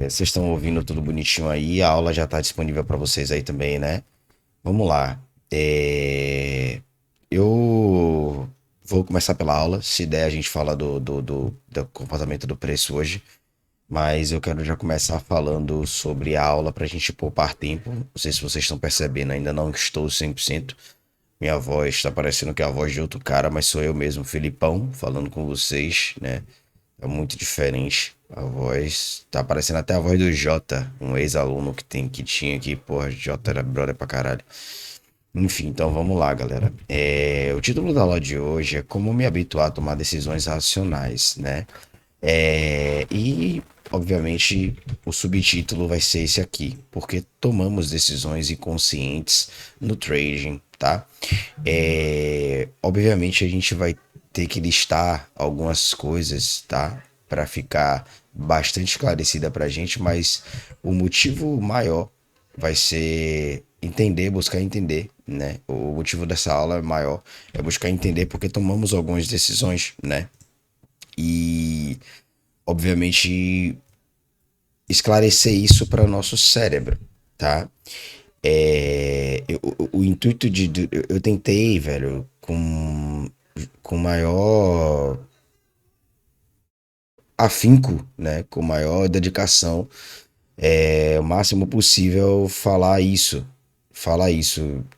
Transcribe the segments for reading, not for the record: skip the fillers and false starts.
Vocês estão ouvindo tudo bonitinho aí, a aula já está disponível para vocês aí também, né? Vamos lá. Eu vou começar pela aula. Se der, a gente fala do comportamento do preço hoje. Mas eu quero já começar falando sobre a aula para a gente poupar tempo. Não sei se vocês estão percebendo, ainda não estou 100%. Minha voz está parecendo que é a voz de outro cara, mas sou eu mesmo, Felipão, falando com vocês, né? É muito diferente. A voz. Tá parecendo até a voz do Jota, um ex-aluno que tinha aqui. Porra, Jota era brother pra caralho. Enfim, então vamos lá, galera. O título da aula de hoje é Como me habituar a tomar decisões racionais, né? Obviamente, o subtítulo vai ser esse aqui, porque tomamos decisões inconscientes no trading, tá? Obviamente, a gente vai ter que listar algumas coisas, tá? Para ficar bastante esclarecida pra gente, mas o motivo maior vai ser entender, buscar entender, né? O motivo dessa aula maior é buscar entender porque tomamos algumas decisões, né? E obviamente esclarecer isso para o nosso cérebro, tá? O intuito eu tentei, velho, com maior afinco, né? Com maior dedicação, o máximo possível falar isso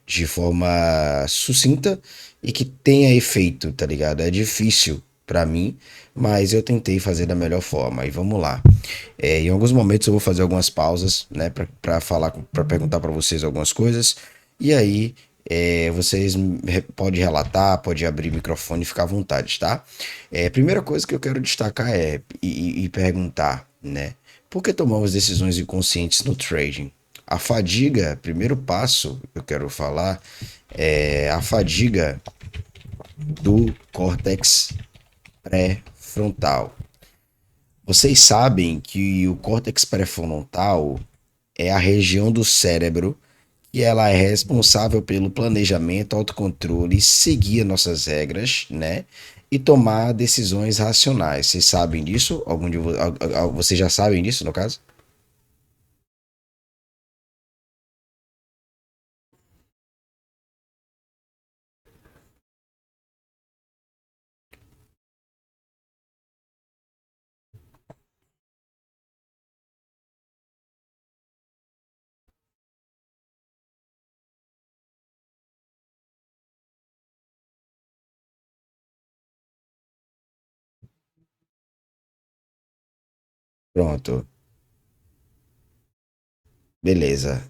de forma sucinta e que tenha efeito, tá ligado? É difícil pra mim, mas eu tentei fazer da melhor forma. E vamos lá. Em alguns momentos eu vou fazer algumas pausas, né, pra falar, pra perguntar pra vocês algumas coisas. E aí vocês podem relatar, pode abrir o microfone e ficar à vontade, tá? Primeira coisa que eu quero destacar e perguntar, né? Por que tomamos decisões inconscientes no trading? A fadiga, primeiro passo que eu quero falar é a fadiga do córtex pré-frontal. Vocês sabem que o córtex pré-frontal é a região do cérebro que ela é responsável pelo planejamento, autocontrole, seguir nossas regras, né? E tomar decisões racionais. Vocês sabem disso? Vocês já sabem disso, no caso? Pronto. Beleza.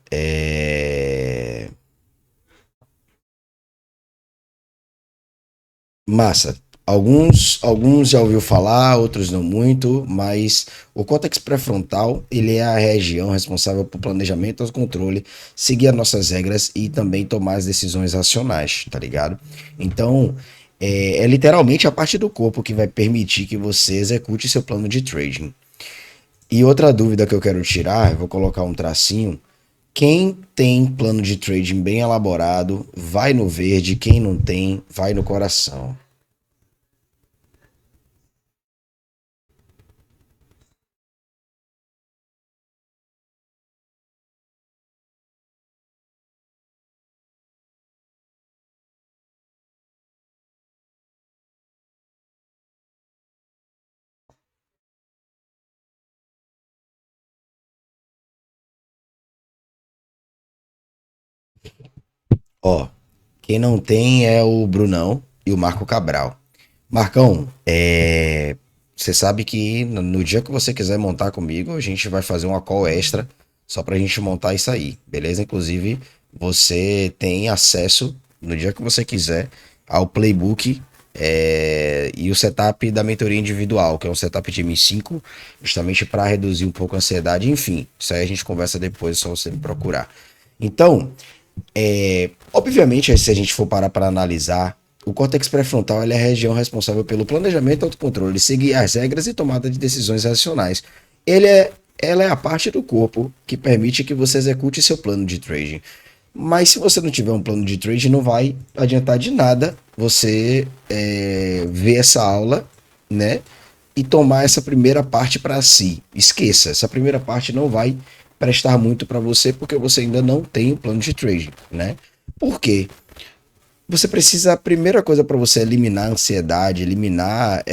Massa. Alguns já ouviu falar, outros não muito, mas o córtex pré-frontal, ele é a região responsável por planejamento e controle, seguir as nossas regras e também tomar as decisões racionais, tá ligado? Então, é literalmente a parte do corpo que vai permitir que você execute seu plano de trading. E outra dúvida que eu quero tirar, eu vou colocar um tracinho. Quem tem plano de trading bem elaborado, vai no verde, quem não tem, vai no coração. Ó, quem não tem é o Brunão e o Marco Cabral. Marcão, você sabe que no dia que você quiser montar comigo, a gente vai fazer uma call extra só pra gente montar isso aí, beleza? Inclusive, você tem acesso, no dia que você quiser, ao playbook e o setup da mentoria individual, que é um setup de M5, justamente para reduzir um pouco a ansiedade. Enfim, isso aí a gente conversa depois, é só você me procurar. Então, obviamente, se a gente for parar para analisar, o córtex pré-frontal é a região responsável pelo planejamento, autocontrole, seguir as regras e tomada de decisões racionais. Ela é a parte do corpo que permite que você execute seu plano de trading. Mas se você não tiver um plano de trading, não vai adiantar de nada você ver essa aula, né? e tomar essa primeira parte para si. Esqueça, essa primeira parte não vai prestar muito para você porque você ainda não tem o plano de trading, né? Por quê? Você precisa, a primeira coisa para você eliminar a ansiedade, eliminar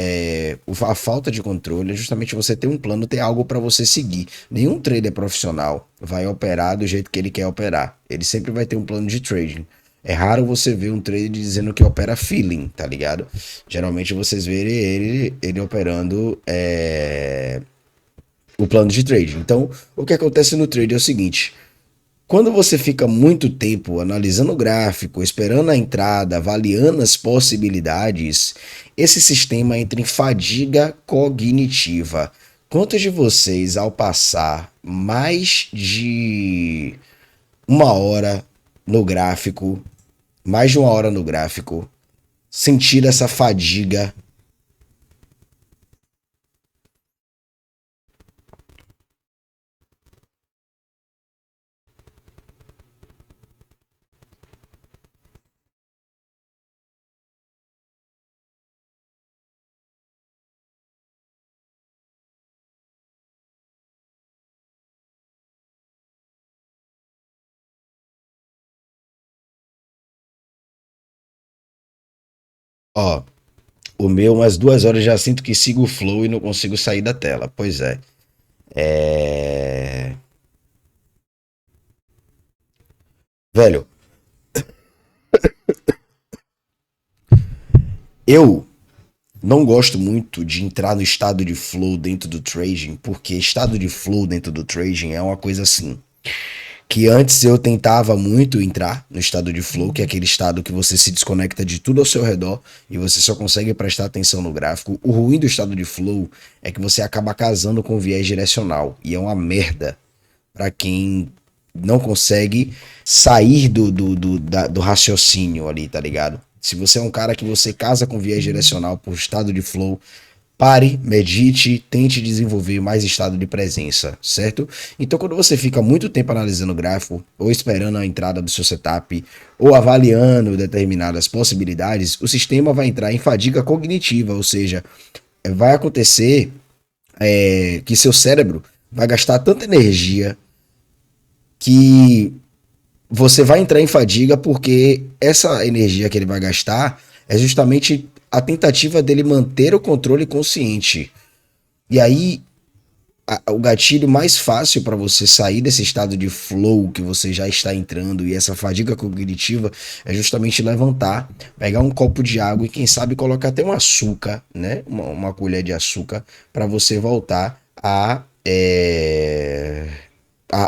a falta de controle, é justamente você ter um plano, ter algo para você seguir. Nenhum trader profissional vai operar do jeito que ele quer operar. Ele sempre vai ter um plano de trading. É raro você ver um trader dizendo que opera feeling, tá ligado? Geralmente vocês verem ele operando o plano de trading. Então, o que acontece no trade é o seguinte: quando você fica muito tempo analisando o gráfico, esperando a entrada, avaliando as possibilidades, esse sistema entra em fadiga cognitiva. Quantos de vocês, ao passar mais de uma hora no gráfico, mais de uma hora no gráfico, sentir essa fadiga? Ó, o meu, umas 2 horas já sinto que sigo o flow e não consigo sair da tela. Pois é. É. Velho, eu não gosto muito de entrar no estado de flow dentro do trading, porque estado de flow dentro do trading é uma coisa assim. Que antes eu tentava muito entrar no estado de flow, que é aquele estado que você se desconecta de tudo ao seu redor e você só consegue prestar atenção no gráfico. O ruim do estado de flow é que você acaba casando com viés direcional e é uma merda para quem não consegue sair do raciocínio ali, tá ligado? Se você é um cara que você casa com viés direcional por estado de flow, pare, medite, tente desenvolver mais estado de presença, certo? Então, quando você fica muito tempo analisando o gráfico, ou esperando a entrada do seu setup, ou avaliando determinadas possibilidades, o sistema vai entrar em fadiga cognitiva, ou seja, vai acontecer que seu cérebro vai gastar tanta energia que você vai entrar em fadiga porque essa energia que ele vai gastar é justamente a tentativa dele manter o controle consciente. E aí, o gatilho mais fácil para você sair desse estado de flow que você já está entrando e essa fadiga cognitiva é justamente levantar, pegar um copo de água e quem sabe colocar até um açúcar, né? Uma colher de açúcar para você voltar a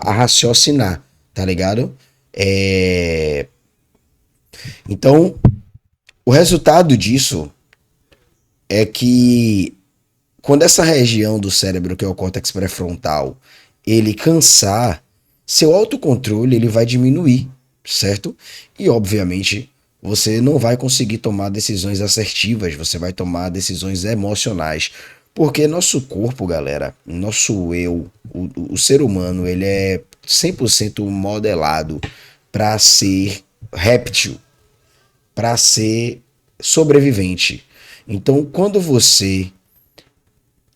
raciocinar, tá ligado? É, então, o resultado disso é que quando essa região do cérebro, que é o córtex pré-frontal, ele cansar, seu autocontrole ele vai diminuir, certo? E obviamente você não vai conseguir tomar decisões assertivas, você vai tomar decisões emocionais. Porque nosso corpo, galera, nosso eu, o ser humano, ele é 100% modelado para ser réptil, para ser sobrevivente. Então, quando você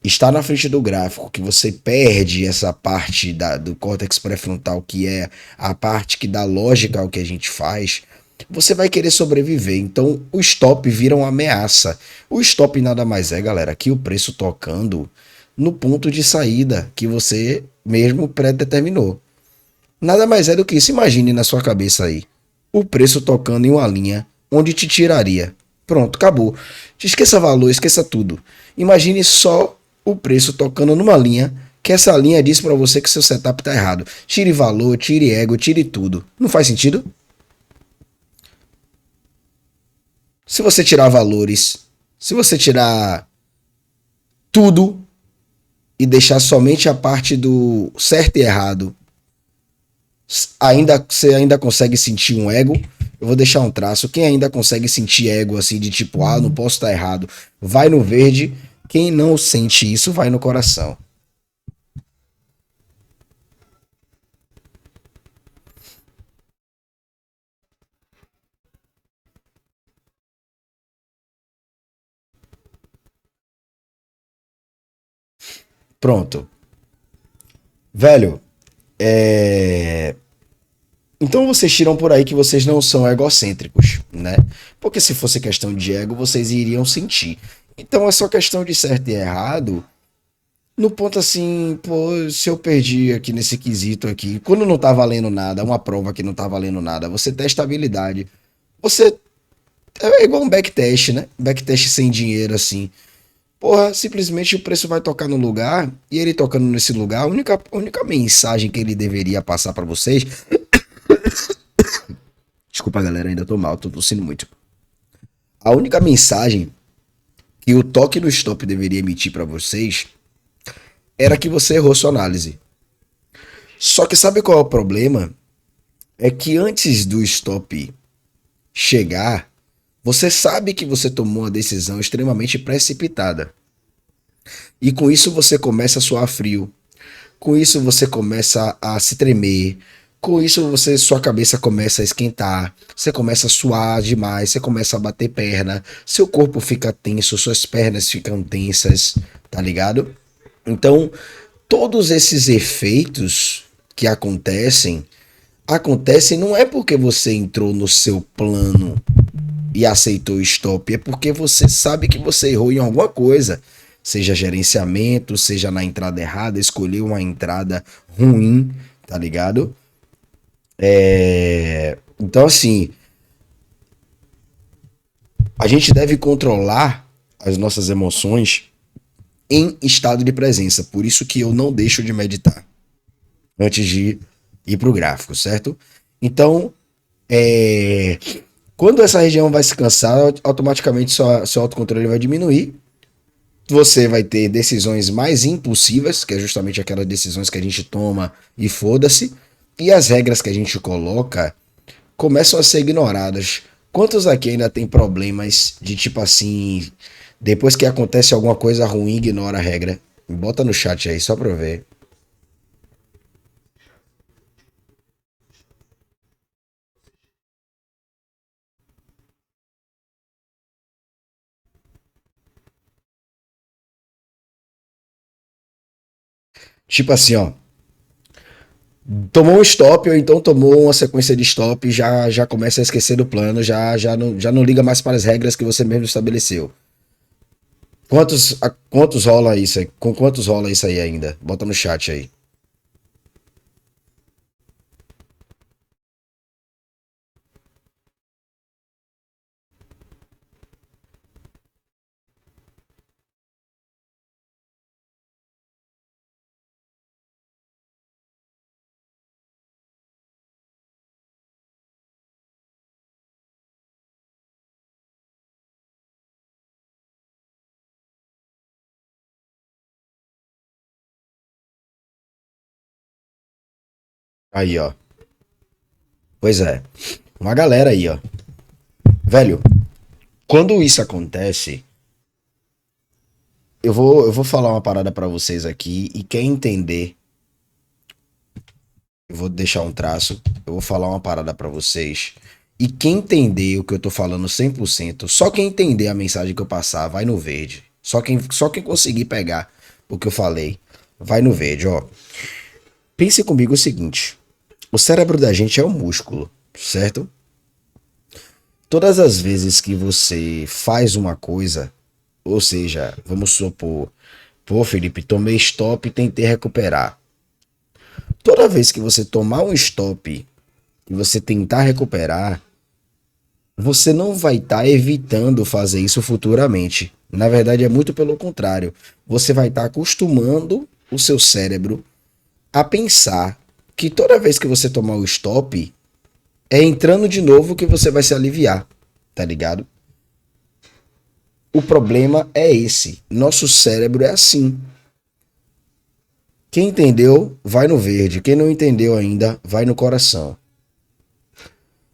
está na frente do gráfico, que você perde essa parte do córtex pré-frontal, que é a parte que dá lógica ao que a gente faz, você vai querer sobreviver. Então, o stop vira uma ameaça. O stop nada mais é, galera, que o preço tocando no ponto de saída que você mesmo predeterminou. Nada mais é do que isso. Imagine na sua cabeça aí. O preço tocando em uma linha onde te tiraria. Pronto, acabou. Esqueça valor, esqueça tudo. Imagine só o preço tocando numa linha que essa linha diz para você que seu setup está errado. Tire valor, tire ego, tire tudo. Não faz sentido? Se você tirar valores, se você tirar tudo e deixar somente a parte do certo e errado, ainda você ainda consegue sentir um ego. Eu vou deixar um traço. Quem ainda consegue sentir ego assim de tipo, ah, não posso estar errado, vai no verde. Quem não sente isso, vai no coração. Pronto. Velho, é. Então vocês tiram por aí que vocês não são egocêntricos, né? Porque se fosse questão de ego, vocês iriam sentir. Então é só questão de certo e errado. No ponto assim, pô, se eu perdi aqui nesse quesito aqui, quando não tá valendo nada, uma prova que não tá valendo nada, você testa a habilidade. Você é igual um backtest, né? Backtest sem dinheiro assim. Porra, simplesmente o preço vai tocar no lugar e ele tocando nesse lugar, a única mensagem que ele deveria passar pra vocês. Desculpa, galera, ainda tô mal, tô tossindo muito. A única mensagem que o toque no stop deveria emitir pra vocês era que você errou sua análise. Só que sabe qual é o problema? É que antes do stop chegar, você sabe que você tomou uma decisão extremamente precipitada. E com isso você começa a suar frio. Com isso você começa a se tremer. Com isso sua cabeça começa a esquentar. Você começa a suar demais. Você começa a bater perna. Seu corpo fica tenso. Suas pernas ficam tensas. Tá ligado? Então, todos esses efeitos que acontecem não é porque você entrou no seu plano e aceitou o stop, é porque você sabe que você errou em alguma coisa. Seja gerenciamento, seja na entrada errada, escolheu uma entrada ruim, tá ligado? Então, assim, a gente deve controlar as nossas emoções em estado de presença. Por isso que eu não deixo de meditar antes de ir pro gráfico, certo? Então, é, quando essa região vai se cansar, automaticamente seu autocontrole vai diminuir. Você vai ter decisões mais impulsivas, que é justamente aquelas decisões que a gente toma e foda-se. E as regras que a gente coloca começam a ser ignoradas. Quantos aqui ainda tem problemas de tipo assim, depois que acontece alguma coisa ruim, ignora a regra? Bota no chat aí só pra eu ver. Tipo assim, ó, tomou um stop ou então tomou uma sequência de stop, já começa a esquecer do plano, já não liga mais para as regras que você mesmo estabeleceu. Quantos rola isso aí? Com quantos rola isso aí ainda? Bota no chat aí. Aí, ó. Pois é. Uma galera aí, ó. Velho, quando isso acontece, eu vou falar uma parada pra vocês aqui e quem entender, eu vou deixar um traço, eu vou falar uma parada pra vocês. E quem entender o que eu tô falando 100%, só quem entender a mensagem que eu passar, vai no verde. Só quem conseguir pegar o que eu falei, vai no verde, ó. Pense comigo o seguinte: o cérebro da gente é um músculo, certo? Todas as vezes que você faz uma coisa, ou seja, vamos supor, pô, Felipe, tomei stop e tentei recuperar. Toda vez que você tomar um stop e você tentar recuperar, você não vai estar evitando fazer isso futuramente. Na verdade, é muito pelo contrário. Você vai estar acostumando o seu cérebro a pensar que toda vez que você tomar o stop, é entrando de novo que você vai se aliviar, tá ligado? O problema é esse. Nosso cérebro é assim. Quem entendeu, vai no verde. Quem não entendeu ainda, vai no coração.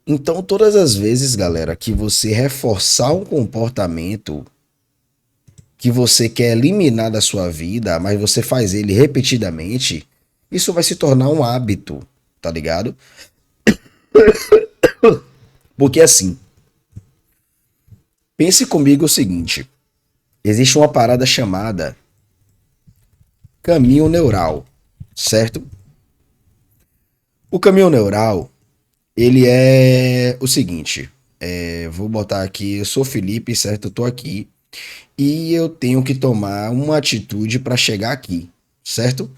Então, todas as vezes, galera, que você reforçar um comportamento que você quer eliminar da sua vida, mas você faz ele repetidamente, isso vai se tornar um hábito, tá ligado? Porque assim, pense comigo o seguinte: existe uma parada chamada caminho neural, certo? O caminho neural, ele é o seguinte, vou botar aqui, eu sou Felipe, certo? Eu tô aqui e eu tenho que tomar uma atitude para chegar aqui, certo?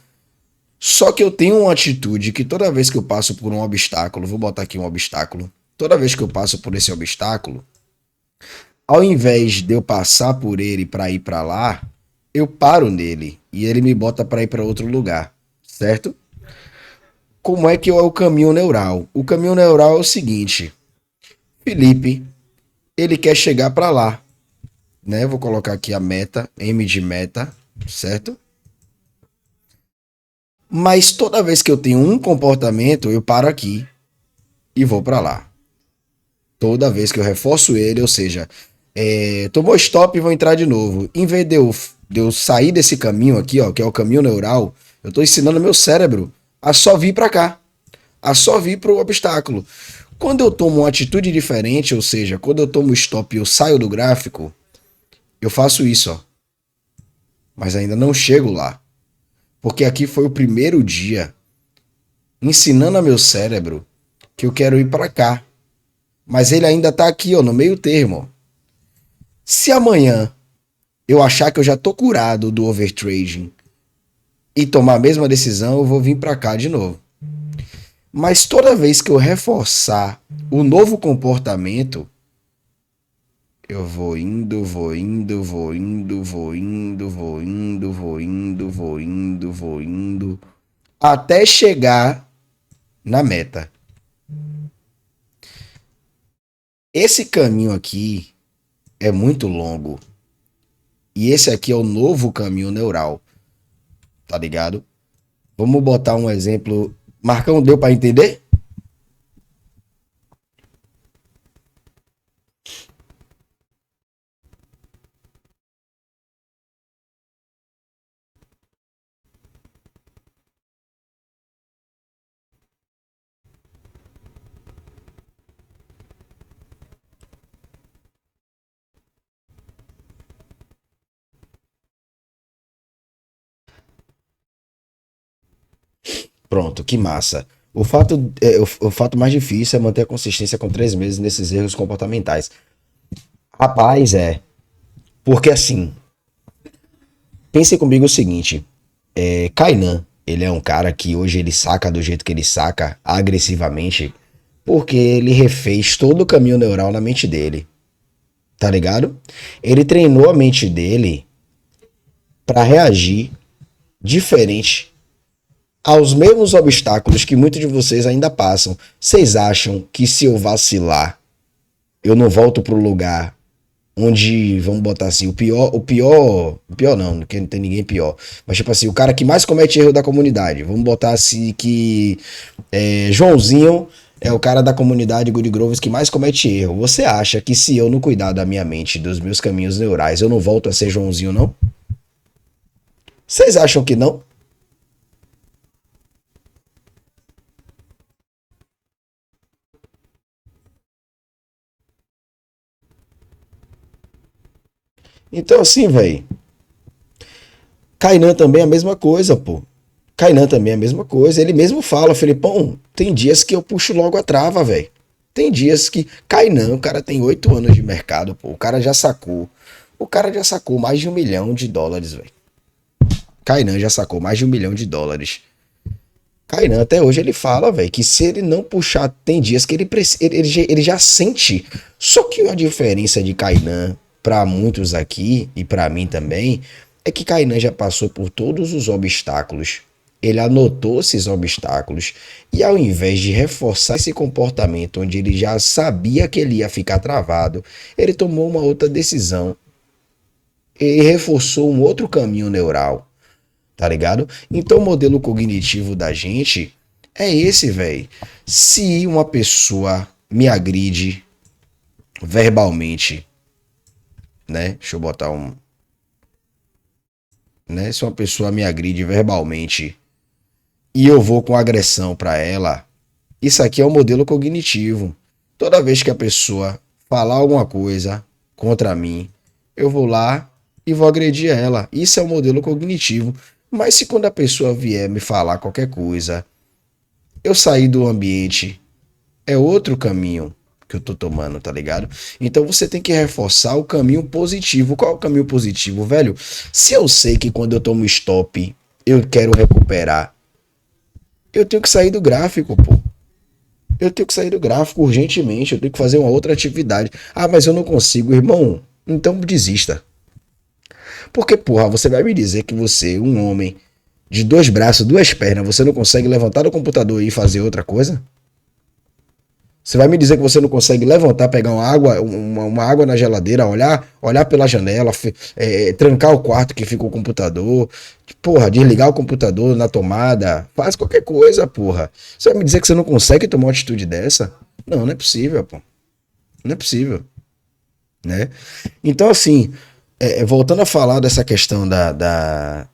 Só que eu tenho uma atitude que toda vez que eu passo por um obstáculo, vou botar aqui um obstáculo, toda vez que eu passo por esse obstáculo, ao invés de eu passar por ele para ir para lá, eu paro nele e ele me bota para ir para outro lugar, certo? Como é que é o caminho neural? O caminho neural é o seguinte: Felipe, ele quer chegar para lá, né? Vou colocar aqui a meta, M de meta, certo? Mas toda vez que eu tenho um comportamento, eu paro aqui e vou para lá. Toda vez que eu reforço ele, ou seja, tomou stop e vou entrar de novo. Em vez de eu sair desse caminho aqui, ó, que é o caminho neural, eu estou ensinando meu cérebro a só vir para cá, a só vir para o obstáculo. Quando eu tomo uma atitude diferente, ou seja, quando eu tomo stop e eu saio do gráfico, eu faço isso, ó, mas ainda não chego lá. Porque aqui foi o primeiro dia ensinando a meu cérebro que eu quero ir para cá. Mas ele ainda tá aqui, ó, no meio termo. Se amanhã eu achar que eu já tô curado do overtrading e tomar a mesma decisão, eu vou vir para cá de novo. Mas toda vez que eu reforçar o novo comportamento, eu vou indo, vou indo, vou indo, vou indo, vou indo, vou indo, vou indo, vou indo, até chegar na meta. Esse caminho aqui é muito longo. E esse aqui é o novo caminho neural, tá ligado? Vamos botar um exemplo. Marcão, deu para entender? Pronto, que massa. O fato mais difícil é manter a consistência com 3 meses nesses erros comportamentais. Rapaz, é. Porque assim, pense comigo o seguinte: Kainan, ele é um cara que hoje ele saca do jeito que ele saca, agressivamente, porque ele refez todo o caminho neural na mente dele, tá ligado? Ele treinou a mente dele para reagir diferente aos mesmos obstáculos que muitos de vocês ainda passam. Vocês acham que se eu vacilar, eu não volto pro lugar onde, vamos botar assim, o pior não, porque não tem ninguém pior, mas tipo assim, o cara que mais comete erro da comunidade, vamos botar assim que Joãozinho é o cara da comunidade Good Groves que mais comete erro. Você acha que se eu não cuidar da minha mente, dos meus caminhos neurais, eu não volto a ser Joãozinho, não? Vocês acham que não? Então assim, velho, Kainan também é a mesma coisa, pô. Kainan também é a mesma coisa. Ele mesmo fala, Felipão, tem dias que eu puxo logo a trava, velho. Tem dias que. Kainan, o cara tem 8 anos de mercado, pô. O cara já sacou. O cara já sacou mais de US$ 1 milhão, velho. Kainan já sacou mais de US$ 1 milhão. Kainan, até hoje, ele fala, velho, que se ele não puxar, tem dias que ele já sente. Só que a diferença de Kainan pra muitos aqui, e pra mim também, é que Kainan já passou por todos os obstáculos. Ele anotou esses obstáculos e ao invés de reforçar esse comportamento onde ele já sabia que ele ia ficar travado, ele tomou uma outra decisão e reforçou um outro caminho neural, tá ligado? Então o modelo cognitivo da gente é esse, velho. Se uma pessoa me agride verbalmente, né? Deixa eu botar um, né? Se uma pessoa me agride verbalmente e eu vou com agressão para ela, isso aqui é o modelo cognitivo. Toda vez que a pessoa falar alguma coisa contra mim, eu vou lá e vou agredir ela. Isso é o modelo cognitivo. Mas se quando a pessoa vier me falar qualquer coisa, eu sair do ambiente, é outro caminho que eu tô tomando, tá ligado? Então você tem que reforçar o caminho positivo. Qual é o caminho positivo, velho? Se eu sei que quando eu tomo stop, eu quero recuperar, eu tenho que sair do gráfico, pô. Eu tenho que sair do gráfico urgentemente, eu tenho que fazer uma outra atividade. Ah, mas eu não consigo, irmão. Então desista. Porque, porra, você vai me dizer que você, um homem de dois braços, duas pernas, você não consegue levantar do computador e fazer outra coisa? Você vai me dizer que você não consegue levantar, pegar uma água na geladeira, olhar pela janela, trancar o quarto que fica o computador, porra, desligar o computador na tomada, faz qualquer coisa, porra. Você vai me dizer que você não consegue tomar uma atitude dessa? Não, não é possível, pô. Não é possível, né? Então, assim, voltando a falar dessa questão da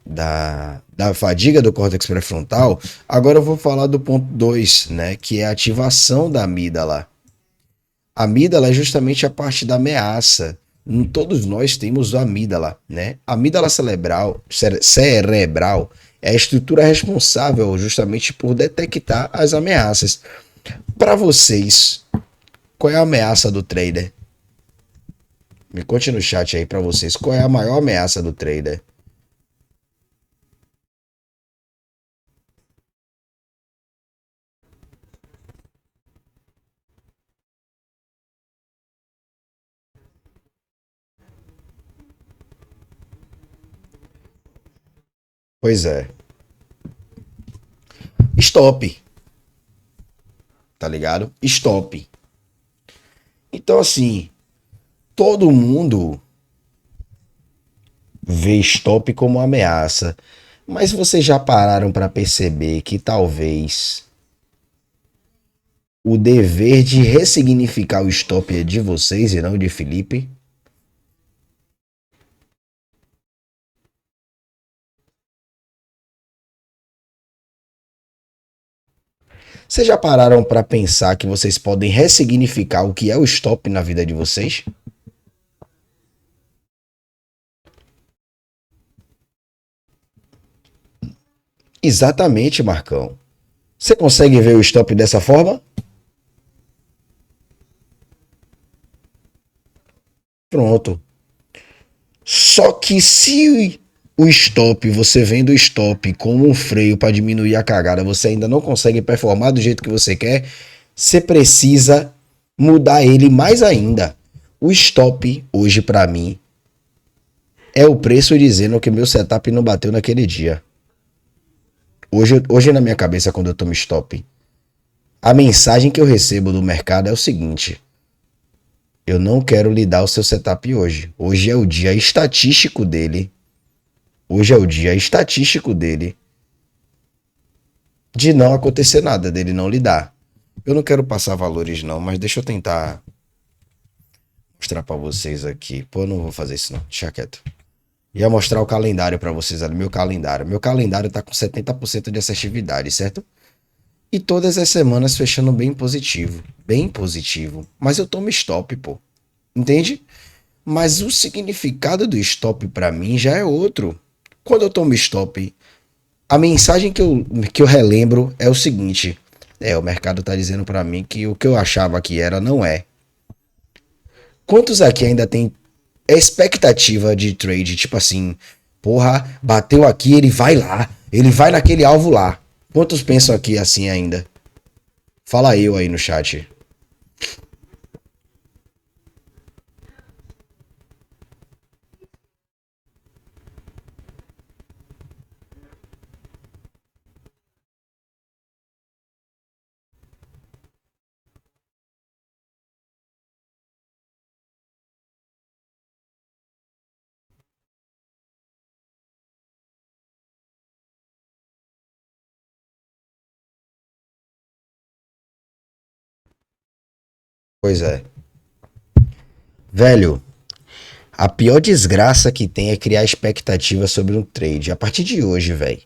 fadiga do córtex pré-frontal, agora eu vou falar do ponto 2, né, que é a ativação da amígdala. A amígdala é justamente a parte da ameaça. Todos nós temos a amígdala, né? A amígdala cerebral é a estrutura responsável justamente por detectar as ameaças. Para vocês, qual é a ameaça do trader? Me conte no chat aí para vocês, qual é a maior ameaça do trader? Pois é, stop, tá ligado? Stop. Então assim, todo mundo vê stop como ameaça, mas vocês já pararam para perceber que talvez o dever de ressignificar o stop é de vocês e não de Felipe? Vocês já pararam para pensar que vocês podem ressignificar o que é o stop na vida de vocês? Exatamente, Marcão. Você consegue ver o stop dessa forma? Pronto. Só que se o stop, você vendo o stop como um freio para diminuir a cagada, você ainda não consegue performar do jeito que você quer, você precisa mudar ele mais ainda. O stop, hoje para mim, é o preço dizendo que meu setup não bateu naquele dia. Hoje na minha cabeça, quando eu tomo stop, a mensagem que eu recebo do mercado é o seguinte: eu não quero lhe dar o seu setup hoje. Hoje é o dia estatístico dele. Hoje é o dia estatístico dele de não acontecer nada, dele não lidar. Eu não quero passar valores não, mas deixa eu tentar mostrar para vocês aqui. Pô, eu não vou fazer isso não, deixa quieto. Ia mostrar o calendário para vocês ali, meu calendário. Meu calendário tá com 70% de assertividade, certo? E todas as semanas fechando bem positivo, bem positivo. Mas eu tomo stop, pô. Entende? Mas o significado do stop para mim já é outro. Quando eu tomo stop, a mensagem que eu relembro é o seguinte: o mercado tá dizendo para mim que o que eu achava que era não é. Quantos aqui ainda tem expectativa de trade, tipo assim, porra, bateu aqui, ele vai naquele alvo lá. Quantos pensam aqui assim ainda? Fala eu aí no chat. Pois é. Velho, a pior desgraça que tem é criar expectativa sobre um trade. A partir de hoje, velho.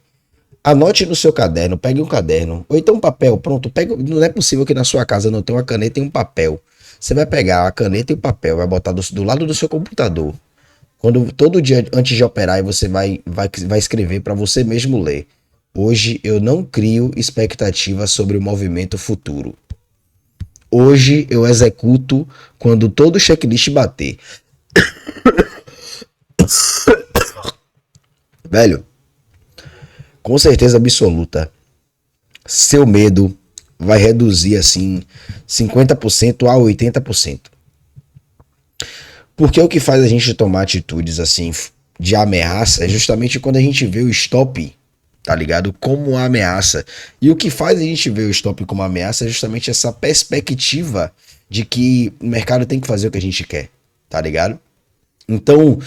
Anote no seu caderno, pegue um caderno, ou então um papel, pronto, pega, não é possível que na sua casa não tenha uma caneta e um papel. Você vai pegar a caneta e o papel, vai botar do lado do seu computador. Quando todo dia antes de operar, você vai escrever para você mesmo ler. Hoje eu não crio expectativas sobre o movimento futuro. Hoje eu executo quando todo checklist bater. Velho, com certeza absoluta, seu medo vai reduzir assim 50% a 80%. Porque o que faz a gente tomar atitudes assim de ameaça é justamente quando a gente vê o stop, tá ligado? Como uma ameaça. E o que faz a gente ver o stop como uma ameaça é justamente essa perspectiva de que o mercado tem que fazer o que a gente quer, tá ligado? Então,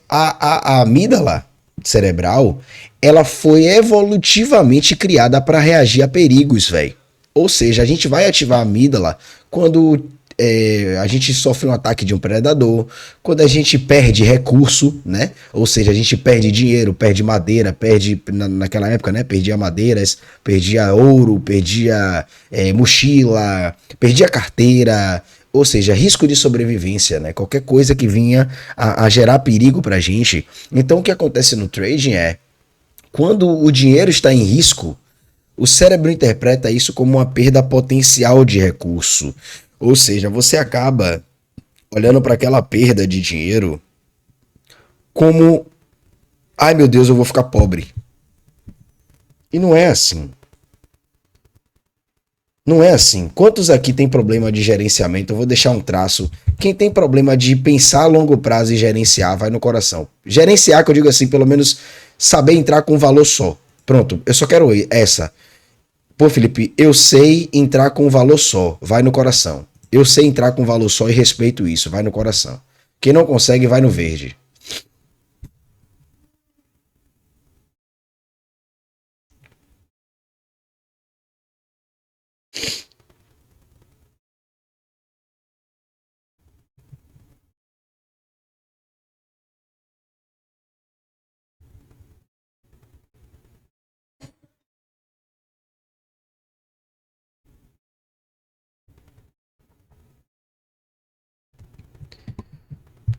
a amígdala cerebral, ela foi evolutivamente criada para reagir a perigos, velho. Ou seja, a gente vai ativar a amígdala quando a gente sofre um ataque de um predador, quando a gente perde recurso, né? Ou seja, a gente perde dinheiro, perde madeira, perde, naquela época, né? Perdia madeiras, perdia ouro, perdia mochila, perdia carteira, ou seja, risco de sobrevivência, né? Qualquer coisa que vinha a gerar perigo pra gente. Então o que acontece no trading é, quando o dinheiro está em risco, o cérebro interpreta isso como uma perda potencial de recurso. Ou seja, você acaba olhando para aquela perda de dinheiro como, ai meu Deus, eu vou ficar pobre. E não é assim. Não é assim. Quantos aqui tem problema de gerenciamento? Eu vou deixar um traço. Quem tem problema de pensar a longo prazo e gerenciar, vai no coração. Gerenciar, que eu digo assim, pelo menos saber entrar com um valor só. Pronto, eu só quero essa. Pô, Felipe, eu sei entrar com um valor só, vai no coração. Eu sei entrar com um valor só e respeito isso, vai no coração. Quem não consegue, vai no verde.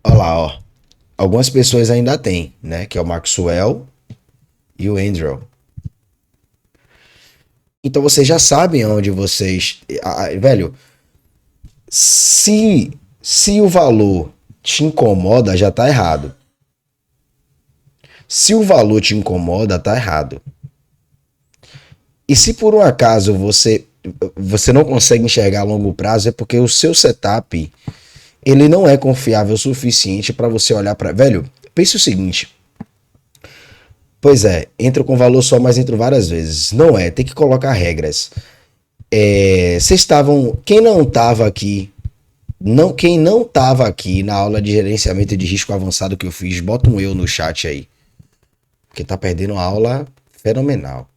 Olha lá, ó. Algumas pessoas ainda têm, né? Que é o Maxwell e o Andrew. Então vocês já sabem onde vocês. Velho, se o valor te incomoda, já tá errado. Se o valor te incomoda, tá errado. E se por um acaso você não consegue enxergar a longo prazo, é porque o seu setup ele não é confiável o suficiente para você olhar para. Velho, pense o seguinte. Pois é, entro com valor só, mas entro várias vezes. Não é, tem que colocar regras. Vocês estavam. Quem não estava aqui. Não, quem não estava aqui na aula de gerenciamento de risco avançado que eu fiz, bota um eu no chat aí. Porque tá perdendo uma aula fenomenal.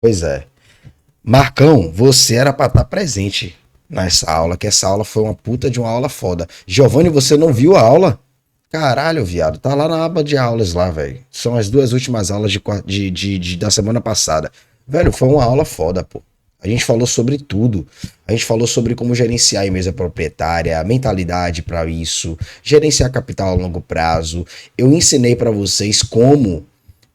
Pois é. Marcão, você era pra estar presente nessa aula, que essa aula foi uma puta de uma aula foda. Giovanni, você não viu a aula? Caralho, viado, tá lá na aba de aulas lá, velho. São as duas últimas aulas da semana passada. Velho, foi uma aula foda, pô. A gente falou sobre tudo. A gente falou sobre como gerenciar a mesa proprietária, a mentalidade para isso, gerenciar capital a longo prazo. Eu ensinei para vocês como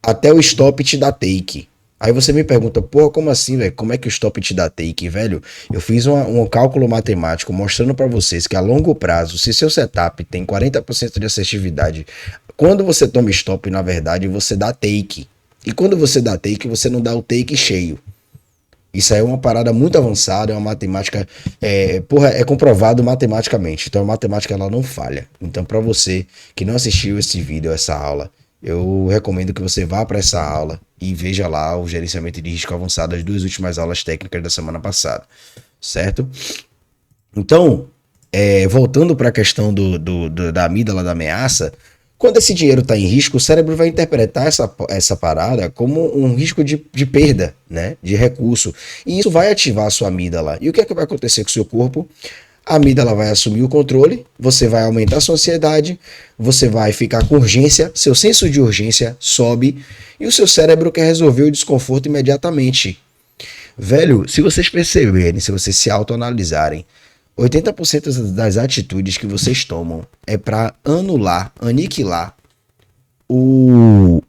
até o stop te dá take. Aí você me pergunta, pô, como assim, velho? Como é que o stop te dá take, velho? Eu fiz um cálculo matemático mostrando para vocês que a longo prazo, se seu setup tem 40% de assertividade, quando você toma stop, na verdade, você dá take. E quando você dá take, você não dá o take cheio. Isso aí é uma parada muito avançada, é uma matemática, porra, é comprovado matematicamente. Então a matemática ela não falha. Então para você que não assistiu esse vídeo, essa aula, eu recomendo que você vá para essa aula e veja lá o gerenciamento de risco avançado, as duas últimas aulas técnicas da semana passada, certo? Então, voltando para a questão da amígdala da ameaça, Quando esse dinheiro está em risco, o cérebro vai interpretar essa parada como um risco de perda, né? De recurso. E isso vai ativar a sua amígdala. E o que é que vai acontecer com o seu corpo? A amígdala vai assumir o controle, você vai aumentar a sua ansiedade, você vai ficar com urgência, seu senso de urgência sobe e o seu cérebro quer resolver o desconforto imediatamente. Velho, se vocês perceberem, se vocês se autoanalisarem, 80% das atitudes que vocês tomam é para anular, aniquilar o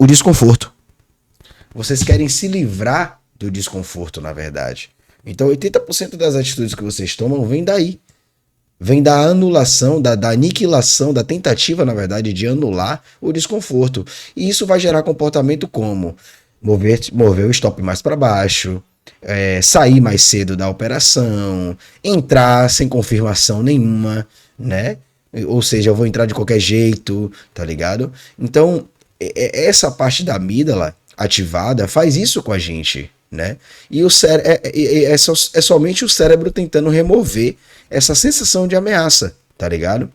desconforto. Vocês querem se livrar do desconforto, na verdade. Então, 80% das atitudes que vocês tomam vem daí. Vem da anulação, da aniquilação, da tentativa, na verdade, de anular o desconforto. E isso vai gerar comportamento como mover o stop mais para baixo, sair mais cedo da operação, entrar sem confirmação nenhuma, né? Ou seja, eu vou entrar de qualquer jeito, tá ligado? Então, essa parte da amígdala ativada faz isso com a gente, né? E é somente o cérebro tentando remover essa sensação de ameaça, tá ligado?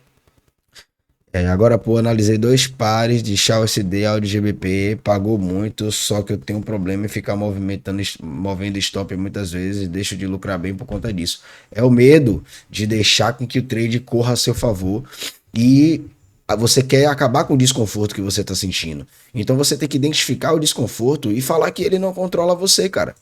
Agora, pô, analisei 2 pares de XAU-SD Audi GBP, pagou muito, só que eu tenho um problema em ficar movendo stop muitas vezes e deixo de lucrar bem por conta disso. É o medo de deixar com que o trade corra a seu favor e você quer acabar com o desconforto que você tá sentindo. Então você tem que identificar o desconforto e falar que ele não controla você, cara.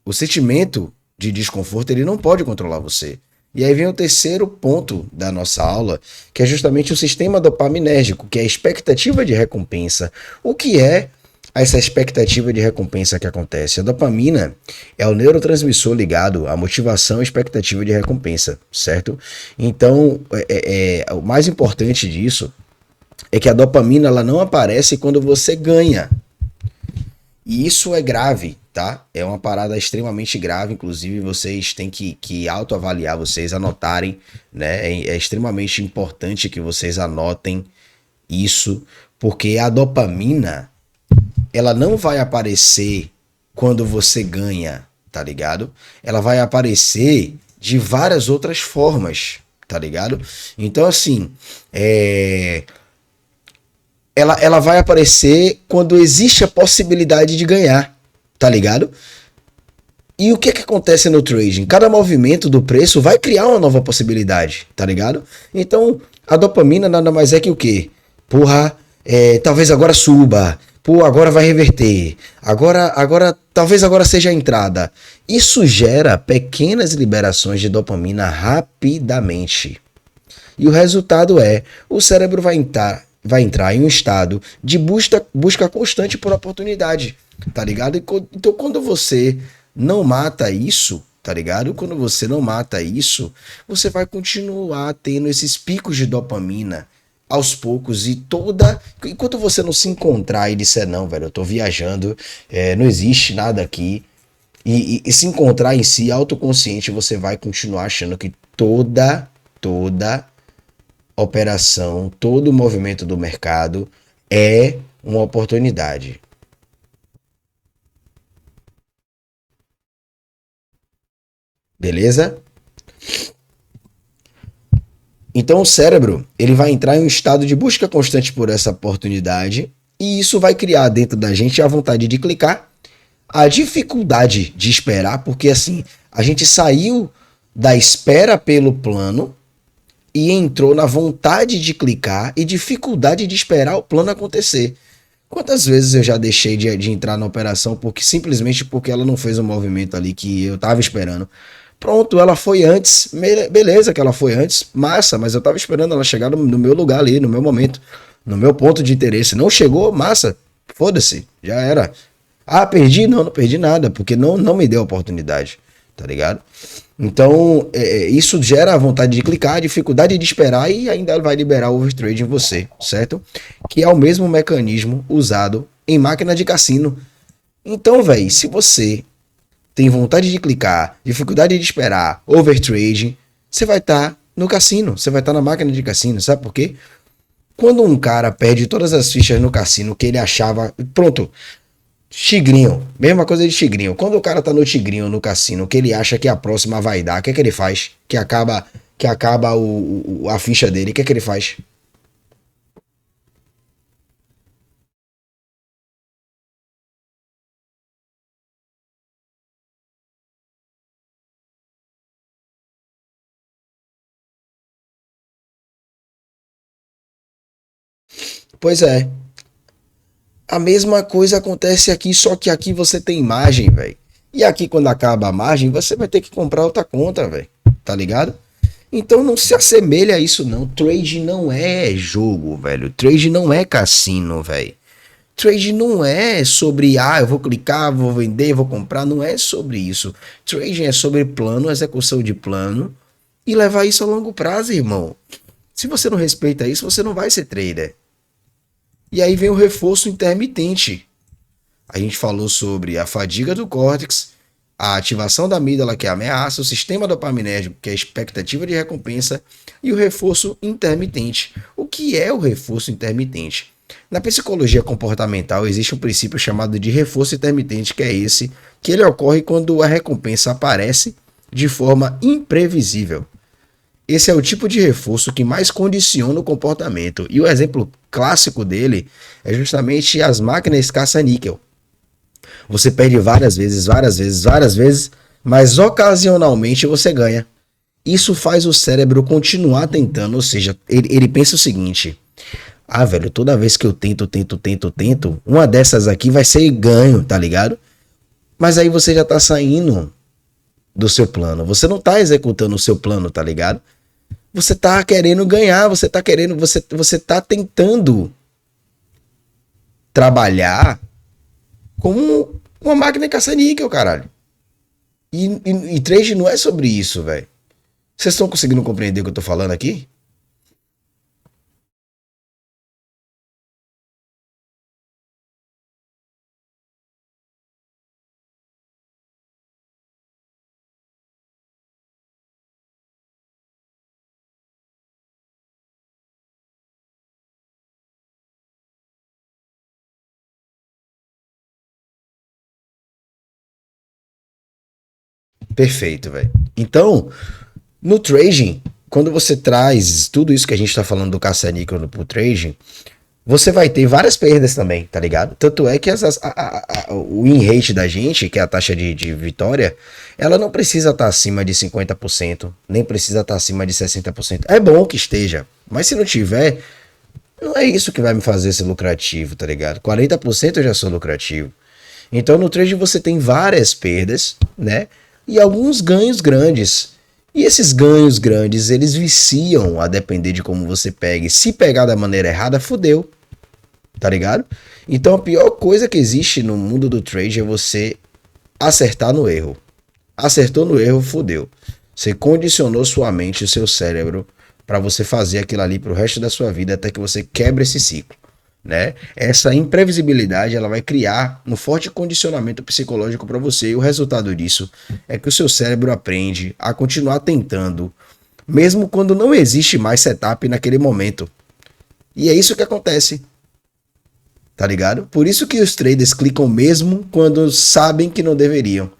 O sentimento de desconforto, ele não pode controlar você. E aí vem o terceiro ponto da nossa aula, que é justamente o sistema dopaminérgico, que é a expectativa de recompensa. O que é essa expectativa de recompensa que acontece? A dopamina é o neurotransmissor ligado à motivação e expectativa de recompensa, certo? Então, o mais importante disso é que a dopamina ela não aparece quando você ganha. E isso é grave, tá? É uma parada extremamente grave, inclusive vocês têm que autoavaliar, vocês anotarem, né? É extremamente importante que vocês anotem isso, porque a dopamina, ela não vai aparecer quando você ganha, tá ligado? Ela vai aparecer de várias outras formas, tá ligado? Então, assim, ela vai aparecer quando existe a possibilidade de ganhar, tá ligado? E o que acontece no trading? Cada movimento do preço vai criar uma nova possibilidade, tá ligado? Então, a dopamina nada mais é que o quê? Porra, talvez agora suba. Pô, agora vai reverter. Talvez agora seja a entrada. Isso gera pequenas liberações de dopamina rapidamente. E o resultado o cérebro vai entrar em um estado de busca constante por oportunidade, tá ligado? Então, quando você não mata isso, tá ligado? Quando você não mata isso, você vai continuar tendo esses picos de dopamina aos poucos enquanto você não se encontrar e disser, não, velho, eu tô viajando, não existe nada aqui, e se encontrar em si, autoconsciente, você vai continuar achando que toda operação, todo movimento do mercado é uma oportunidade. Beleza? Então o cérebro, ele vai entrar em um estado de busca constante por essa oportunidade e isso vai criar dentro da gente a vontade de clicar, a dificuldade de esperar, porque assim, a gente saiu da espera pelo plano e entrou na vontade de clicar e dificuldade de esperar o plano acontecer. Quantas vezes eu já deixei de entrar na operação simplesmente porque ela não fez um movimento ali que eu tava esperando? Pronto, ela foi antes, beleza que ela foi antes, massa, mas eu tava esperando ela chegar no meu lugar ali, no meu momento, no meu ponto de interesse. Não chegou, massa, foda-se, já era. Ah, perdi? Não perdi nada, porque não me deu a oportunidade, tá ligado? Então, isso gera a vontade de clicar, a dificuldade de esperar e ainda vai liberar o overtrade em você, certo? Que é o mesmo mecanismo usado em máquina de cassino. Então, velho, se você tem vontade de clicar, dificuldade de esperar, overtrade, você vai estar no cassino, você vai estar na máquina de cassino, sabe por quê? Quando um cara perde todas as fichas no cassino que ele achava, pronto, tigrinho, mesma coisa de tigrinho. Quando o cara tá no tigrinho no cassino, que ele acha que a próxima vai dar, o que ele faz? Que que acaba a ficha dele, o que é que ele faz? Pois é, a mesma coisa acontece aqui, só que aqui você tem margem, velho. E aqui, quando acaba a margem, você vai ter que comprar outra conta, velho. Tá ligado? Então não se assemelha a isso, não. Trade não é jogo, velho. Trade não é cassino, velho. Trade não é sobre, eu vou clicar, vou vender, vou comprar. Não é sobre isso. Trading é sobre plano, execução de plano e levar isso a longo prazo, irmão. Se você não respeita isso, você não vai ser trader. E aí vem o reforço intermitente. A gente falou sobre a fadiga do córtex, a ativação da amígdala, que é a ameaça, o sistema dopaminérgico, que é a expectativa de recompensa, e o reforço intermitente. O que é o reforço intermitente? Na psicologia comportamental existe um princípio chamado de reforço intermitente, que é esse, que ele ocorre quando a recompensa aparece de forma imprevisível. Esse é o tipo de reforço que mais condiciona o comportamento. E o exemplo clássico dele é justamente as máquinas caça-níquel. Você perde várias vezes, várias vezes, várias vezes, mas ocasionalmente você ganha. Isso faz o cérebro continuar tentando, ou seja, ele pensa o seguinte: velho, toda vez que eu tento, uma dessas aqui vai ser ganho, tá ligado? Mas aí você já tá saindo do seu plano, você não tá executando o seu plano, tá ligado? Você tá querendo ganhar, você tá tentando trabalhar como uma máquina caça-níquel, caralho. E trade não é sobre isso, velho. Vocês estão conseguindo compreender o que eu tô falando aqui? Perfeito, velho. Então, no trading, quando você traz tudo isso que a gente tá falando do caça-níquel pro trading, você vai ter várias perdas também, tá ligado? Tanto é que o win rate da gente, que é a taxa de vitória, ela não precisa estar acima de 50%, nem precisa estar acima de 60%. É bom que esteja, mas se não tiver, não é isso que vai me fazer ser lucrativo, tá ligado? 40% eu já sou lucrativo. Então no trade você tem várias perdas, né? E alguns ganhos grandes. E esses ganhos grandes, eles viciam a depender de como você pegue. Se pegar da maneira errada, fudeu, tá ligado? Então a pior coisa que existe no mundo do trade é você acertar no erro. Acertou no erro, fudeu. Você condicionou sua mente e seu cérebro para você fazer aquilo ali pro resto da sua vida até que você quebre esse ciclo, né? Essa imprevisibilidade ela vai criar um forte condicionamento psicológico para você e o resultado disso é que o seu cérebro aprende a continuar tentando, mesmo quando não existe mais setup naquele momento. E é isso que acontece, tá ligado? Por isso que os traders clicam mesmo quando sabem que não deveriam.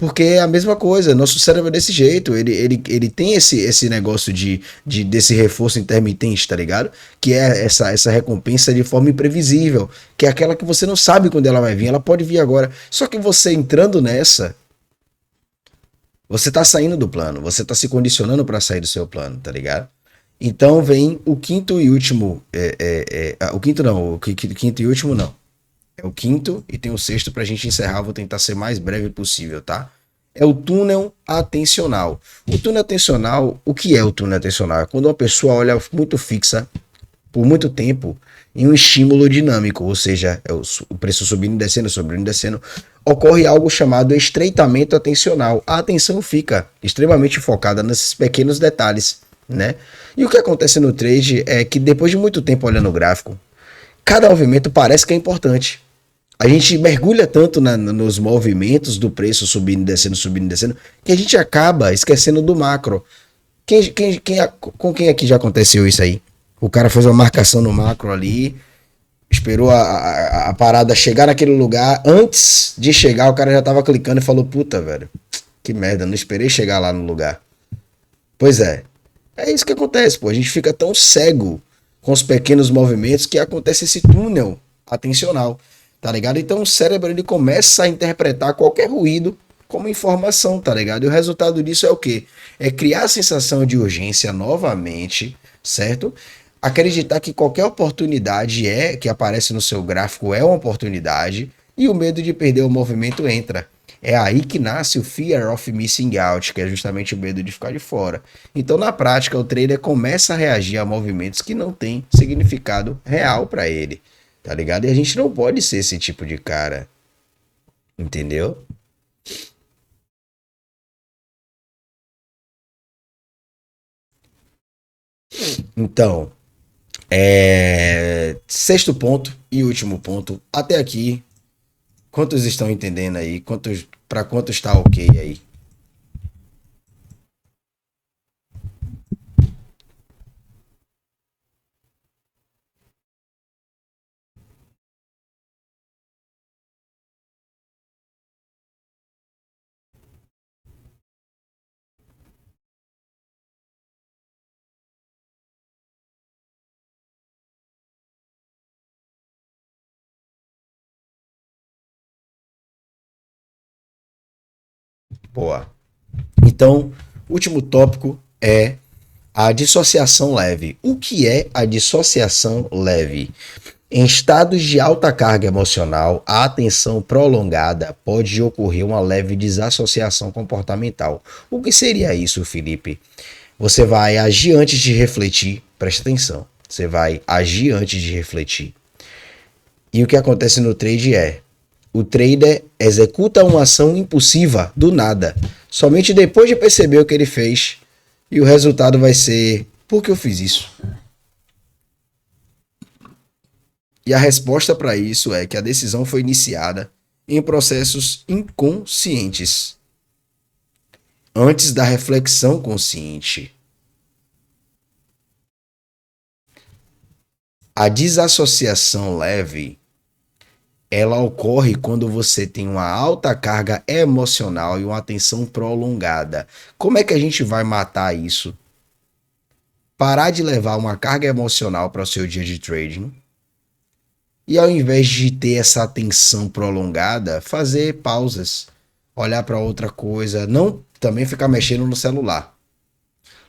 Porque é a mesma coisa, nosso cérebro é desse jeito, ele tem esse negócio desse reforço intermitente, tá ligado? Que é essa recompensa de forma imprevisível, que é aquela que você não sabe quando ela vai vir, ela pode vir agora. Só que você entrando nessa, você tá saindo do plano, você tá se condicionando para sair do seu plano, tá ligado? Então vem o quinto e último, o quinto não, o quinto e último não. É o quinto e tem o sexto pra gente encerrar. Vou tentar ser mais breve possível, tá? É o túnel atencional. O túnel atencional, o que é o túnel atencional? É quando uma pessoa olha muito fixa por muito tempo em um estímulo dinâmico, ou seja, é o preço subindo e descendo, ocorre algo chamado estreitamento atencional. A atenção fica extremamente focada nesses pequenos detalhes, né? E o que acontece no trade é que depois de muito tempo olhando o gráfico, cada movimento parece que é importante. A gente mergulha tanto nos movimentos do preço subindo e descendo, que a gente acaba esquecendo do macro. Com quem aqui já aconteceu isso aí? O cara fez uma marcação no macro ali, esperou a parada chegar naquele lugar. Antes de chegar, o cara já tava clicando e falou: Puta, velho, que merda, não esperei chegar lá no lugar. Pois é, É isso que acontece, pô. A gente fica tão cego com os pequenos movimentos que acontece esse túnel atencional, tá ligado? Então o cérebro ele começa a interpretar qualquer ruído como informação, tá ligado? E o resultado disso é o quê? É criar a sensação de urgência novamente, certo? Acreditar que qualquer oportunidade que aparece no seu gráfico é uma oportunidade e o medo de perder o movimento entra. É aí que nasce o fear of missing out, que é justamente o medo de ficar de fora. Então, na prática, o trader começa a reagir a movimentos que não têm significado real para ele, tá ligado? E a gente não pode ser esse tipo de cara, entendeu? Então, sexto ponto e último ponto. Até aqui, quantos estão entendendo aí? Para quantos está ok aí? Boa. Então, último tópico é a dissociação leve. O que é a dissociação leve? Em estados de alta carga emocional, a atenção prolongada pode ocorrer uma leve desassociação comportamental. O que seria isso, Felipe? Você vai agir antes de refletir, preste atenção. Você vai agir antes de refletir. E o que acontece no trade é: o trader executa uma ação impulsiva do nada, somente depois de perceber o que ele fez, e o resultado vai ser: por que eu fiz isso? E a resposta para isso é que a decisão foi iniciada em processos inconscientes, antes da reflexão consciente. A desassociação leve, ela ocorre quando você tem uma alta carga emocional e uma atenção prolongada. Como é que a gente vai matar isso? Parar de levar uma carga emocional para o seu dia de trading e, ao invés de ter essa atenção prolongada, fazer pausas, olhar para outra coisa, não também ficar mexendo no celular.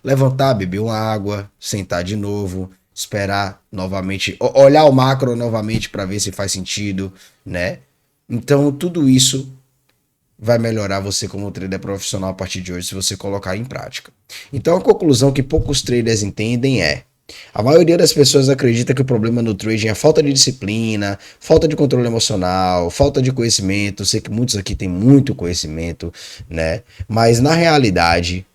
Levantar, beber uma água, sentar de novo, esperar novamente, olhar o macro novamente para ver se faz sentido, né? Então, tudo isso vai melhorar você como trader profissional a partir de hoje se você colocar em prática. Então, a conclusão que poucos traders entendem é: a maioria das pessoas acredita que o problema no trading é falta de disciplina, falta de controle emocional, falta de conhecimento. Eu sei que muitos aqui têm muito conhecimento, né? Mas na realidade,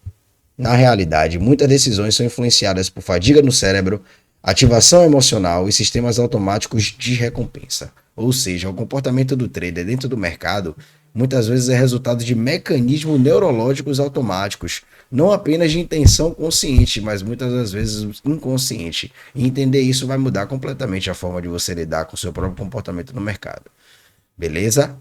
muitas decisões são influenciadas por fadiga no cérebro, ativação emocional e sistemas automáticos de recompensa. Ou seja, o comportamento do trader dentro do mercado muitas vezes é resultado de mecanismos neurológicos automáticos, não apenas de intenção consciente, mas muitas das vezes inconsciente. E entender isso vai mudar completamente a forma de você lidar com o seu próprio comportamento no mercado. Beleza?